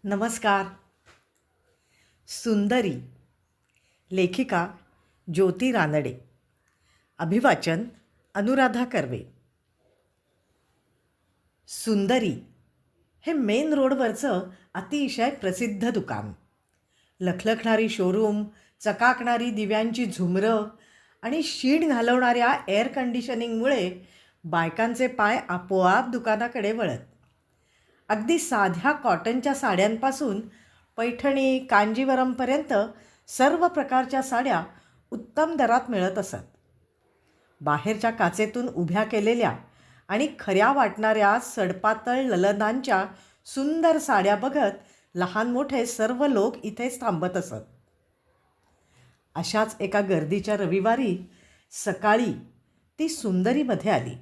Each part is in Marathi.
नमस्कार. सुंदरी, लेखिका ज्योती रानडे, अभिवाचन अनुराधा कर्वे. सुंदरी हे मेन रोडवरचं अतिशय प्रसिद्ध दुकान. लखलखणारी शोरूम, चकाकणारी दिव्यांची झुमरं आणि शीण घालवणाऱ्या एअर कंडिशनिंगमुळे बायकांचे पाय आपोआप दुकानाकडे वळत. अगदी साध्या कॉटनच्या साड्यांपासून पैठणी कांजीवरमपर्यंत सर्व प्रकारच्या साड्या उत्तम दरात मिळत असत. बाहेरच्या काचेतून उभ्या केलेल्या आणि खऱ्या वाटणाऱ्या सडपातळ ललनांच्या सुंदर साड्या बघत लहान मोठे सर्व लोक इथेच थांबत असत. अशाच एका गर्दीच्या रविवारी सकाळी ती सुंदरीमध्ये आली.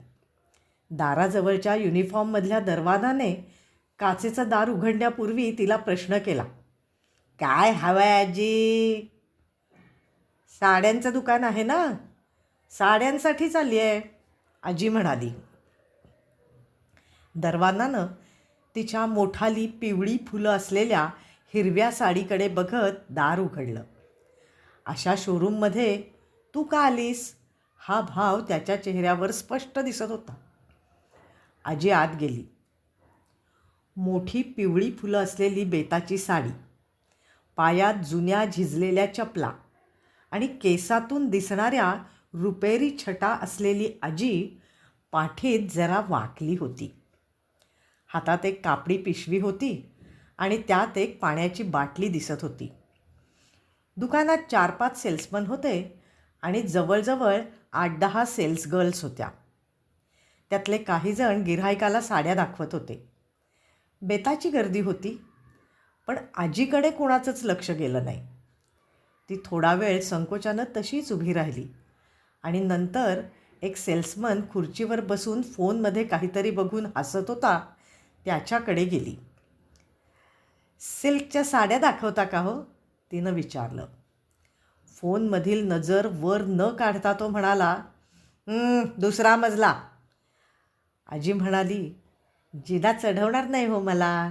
दाराजवळच्या युनिफॉर्ममधल्या दरवानाने काचेचं दार उघडण्यापूर्वी तिला प्रश्न केला, काय हवंय आजी? साड्यांचं दुकान आहे ना, साड्यांसाठी चालली आहे, आजी म्हणाली. दरवानानं तिच्या मोठाली पिवळी फुलं असलेल्या हिरव्या साडीकडे बघत दार उघडलं. अशा शोरूममध्ये तू का आलीस? हा भाव त्याच्या चेहऱ्यावर स्पष्ट दिसत होता. आजी आत गेली. मोठी पिवळी फुलं असलेली बेताची साडी, पायात जुन्या झिजलेल्या चपला आणि केसातून दिसणाऱ्या रुपेरी छटा असलेली आजी पाठीत जरा वाकली होती. हातात एक कापडी पिशवी होती आणि त्यात एक पाण्याची बाटली दिसत होती. दुकानात 4-5 सेल्समन होते आणि जवळजवळ 8-10 सेल्स गर्ल्स होत्या. त्यातले काही जण गिऱ्हाईकाला साड्या दाखवत होते. बेताची गर्दी होती, पण आजीकडे कोणाचंच लक्ष गेलं नाही. ती थोडा वेळ संकोचानं तशीच उभी राहिली आणि नंतर एक सेल्समन खुर्चीवर बसून फोनमध्ये काहीतरी बघून हसत होता त्याच्याकडे गेली. सिल्कच्या साड्या दाखवता का हो? तिनं विचारलं. फोनमधील नजर वर न काढता तो म्हणाला, दुसरा मजला. आजी म्हणाली, जिना चढवणार नाही हो मला,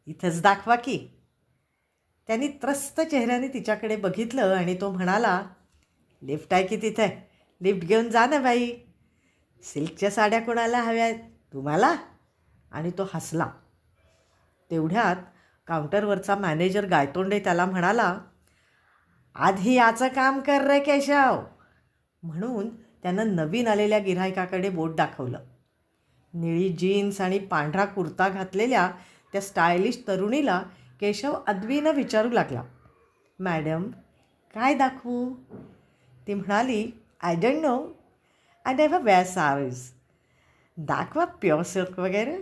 इथंच दाखवा की. त्यांनी त्रस्त चेहऱ्याने तिच्याकडे बघितलं आणि तो म्हणाला, लिफ्ट आहे की तिथे, लिफ्ट घेऊन जा ना बाई. सिल्कच्या साड्या कोणाला हव्यात? तुम्हाला? आणि तो हसला. तेवढ्यात काउंटरवरचा मॅनेजर गायतोंडे त्याला म्हणाला, आधी याचं काम कर रे केशव. म्हणून त्यानं नवीन आलेल्या गिऱ्हाईकाकडे बोट दाखवलं. निळी जीन्स आणि पांढरा कुर्ता घातलेल्या त्या स्टायलिश तरुणीला केशव अद्वीनं विचारू लागला, मॅडम काय दाखवू? ती म्हणाली, I don't know, I never wear saris. दाखवा प्युअर सिल्क वगैरे.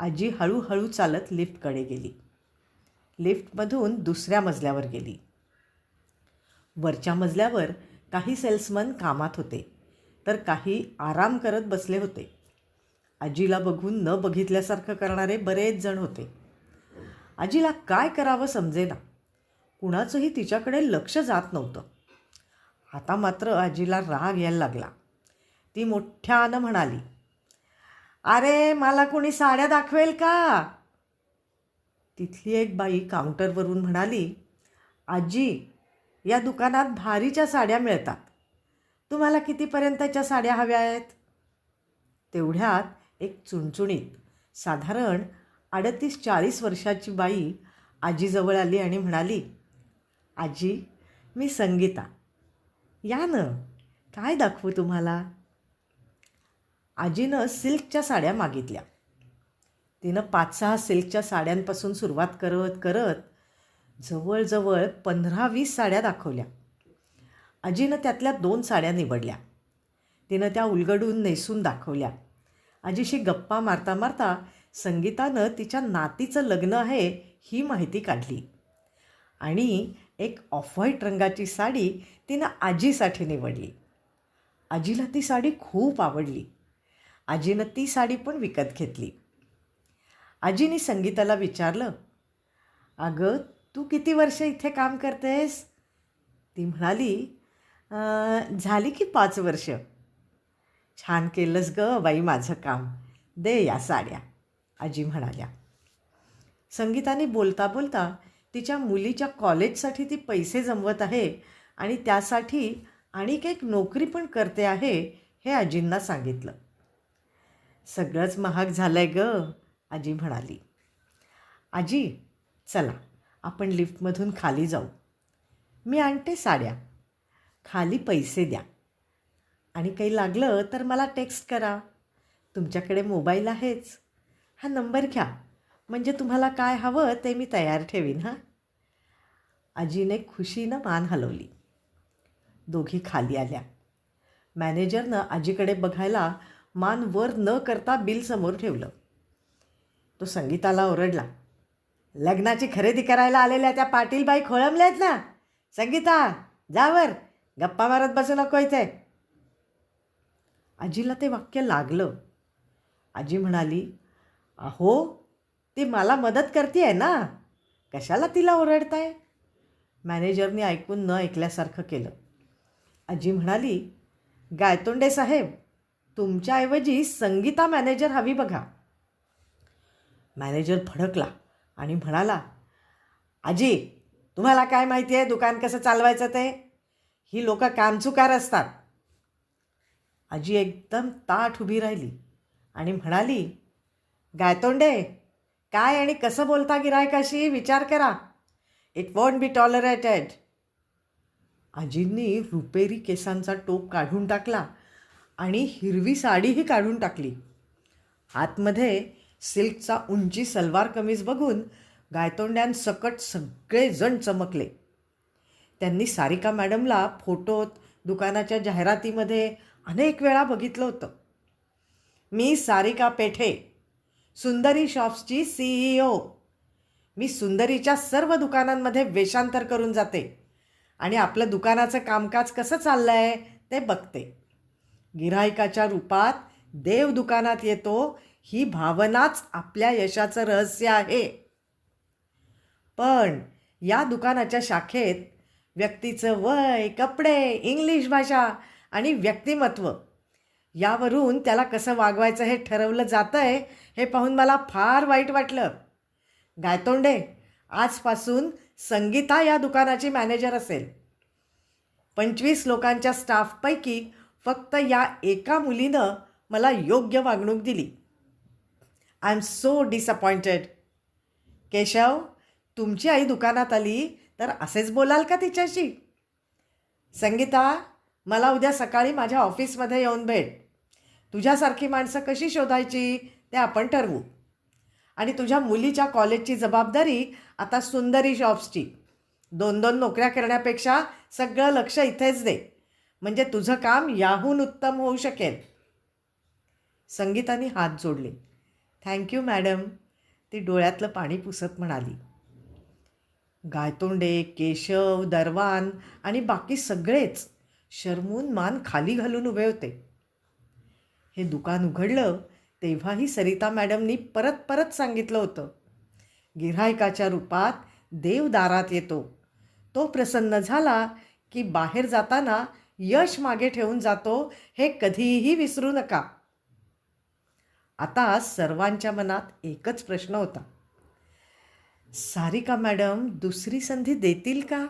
आजी हळूहळू चालत लिफ्टकडे गेली. लिफ्टमधून दुसऱ्या मजल्यावर गेली. वरच्या मजल्यावर काही सेल्समन कामात होते, तर काही आराम करत बसले होते. आजीला बघून न बघितल्यासारखं करणारे बरेच जण होते. आजीला काय करावं समजेना. कुणाचंही तिच्याकडे लक्ष जात नव्हतं. आता मात्र आजीला राग यायला लागला. ती मोठ्यानं म्हणाली, अरे मला कोणी साड्या दाखवेल का? तिथली एक बाई काउंटरवरून म्हणाली, आजी या दुकानात भारीच्या साड्या मिळतात, तुम्हाला कितीपर्यंतच्या साड्या हव्या आहेत? तेवढ्यात एक चुणचुणीत साधारण 38-40 वर्षाची बाई आजीजवळ आली आणि म्हणाली, आजी मी संगीता, या न, काय दाखवू तुम्हाला? आजीनं सिल्कच्या साड्या मागितल्या. तिनं 5-6 सिल्कच्या साड्यांपासून सुरुवात करत करत जवळजवळ 15-20 साड्या दाखवल्या. आजीनं त्यातल्या 2 साड्या निवडल्या. तिनं त्या उलगडून नेसून दाखवल्या. आजीशी गप्पा मारता मारता संगीतानं तिच्या नातीचं लग्न आहे ही माहिती काढली आणि एक ऑफ व्हाईट रंगाची साडी तिनं आजीसाठी निवडली. आजीला ती साडी खूप आवडली. आजीनं ती साडी पण विकत घेतली. आजीने संगीताला विचारलं, अगं तू किती वर्ष इथे काम करतेस? ती म्हणाली, झाली की 5 वर्ष. छान केलंस गं बाई माझं काम, दे या साड्या, आजी म्हणाल्या. संगीताने बोलता बोलता तिच्या मुलीच्या कॉलेजसाठी ती पैसे जमवत आहे आणि त्यासाठी आणखी एक नोकरी पण करते आहे हे आजींना सांगितलं. सगळंच महाग झालंय गं, आजी म्हणाली. आजी, चला आपण लिफ्टमधून खाली जाऊ. मी आणते साड्या. खाली पैसे द्या आणि काही लागलं तर मला टेक्स्ट करा. तुमच्याकडे मोबाईल आहेच. हा नंबर घ्या, म्हणजे तुम्हाला काय हवं ते मी तयार ठेवीन. हां. आजीने खुशीनं मान हलवली. दोघी खाली आल्या. मॅनेजरनं आजीकडे बघायला मान वर न करता बिल समोर ठेवलं. तो संगीताला ओरडला, लग्नाची खरेदी करायला आलेल्या त्या पाटीलबाई खोळंबल्यात ना. संगीता, जावर, गप्पा मारत बसू नको इथे. आजीला ते वाक्य लागलं. आजी म्हणाली, अहो, ती मला मदत करते ना, कशाला तिला ओरडताय. मॅनेजरने ऐकून न ऐकल्यासारखं केलं. आजी म्हणाली, गायतोंडे साहेब, तुमच्याऐवजी संगीता मॅनेजर हवी बघा. मॅनेजर भडकला आणि म्हणाला, आजी, तुम्हाला काय माहिती आहे दुकान कसं चालवायचं ते? ही लोकं कामचुकार असतात. आजी एकदम ताठ उभी राहिली आणि म्हणाली, गायतोंडे, काय आणि कसं बोलता गिऱ्हाईकाशी विचार करा. It won't be tolerated. आजींनी रुपेरी केसांचा टोप काढून टाकला आणि हिरवी साडीही काढून टाकली. आतमध्ये सिल्कचा उंची सलवार कमीज बघून गायतोंड्यांसकट सगळेजण चमकले. त्यांनी सारिका मॅडमला फोटोत, दुकानाच्या जाहिरातीमध्ये अनेक वेळा बघितलं होतं. मी सारिका पेठे, सुंदरी शॉप्सची CEO. मी सुंदरीच्या सर्व दुकानांमध्ये वेषांतर करून जाते आणि आपलं दुकानाचं कामकाज कसं चाललं आहे ते बघते. गिऱ्हाईकाच्या रूपात देव दुकानात येतो, ही भावनाच आपल्या यशाचं रहस्य आहे. पण या दुकानाच्या शाखेत व्यक्तीचं वय, कपडे, इंग्लिश भाषा आणि व्यक्तिमत्व यावरून त्याला कसं वागवायचं हे ठरवलं जातं आहे, हे पाहून मला फार वाईट वाटलं. गायतोंडे, आजपासून संगीता या दुकानाची मॅनेजर असेल. 25 लोकांच्या स्टाफपैकी फक्त या एका मुलीनं मला योग्य वागणूक दिली. I am so disappointed. Keshav, तुमची आई दुकानात आली तर असेच बोलाल का तिच्याशी? संगीता, मला उद्या सकाळी माझ्या ऑफिसमध्ये येऊन भेट. तुझ्यासारखी माणसं कशी शोधायची ते आपण ठरवू. आणि तुझ्या मुलीच्या कॉलेजची जबाबदारी आता सुंदरी शॉप्सची. 2-2 नोकऱ्या करण्यापेक्षा सगळं लक्ष इथेच दे, म्हणजे तुझं काम याहून उत्तम होऊ शकेल. संगीताने हात जोडले. थँक्यू मॅडम, ती डोळ्यातलं पाणी पुसत म्हणाली. गायतोंडे, केशव, दरवान आणि बाकी सगळेच शरमून मान खाली घालून उभे होते. हे दुकान उघडलं तेव्हाही सरिता मॅडमनी परत परत सांगितलं होतं, गिऱ्हाईकाच्या रूपात देव दारात येतो. तो प्रसन्न झाला की बाहेर जाताना यश मागे ठेवून जातो, हे कधीही विसरू नका. आता सर्वांच्या मनात एकच प्रश्न होता, सारिका मॅडम दुसरी संधी देतील का?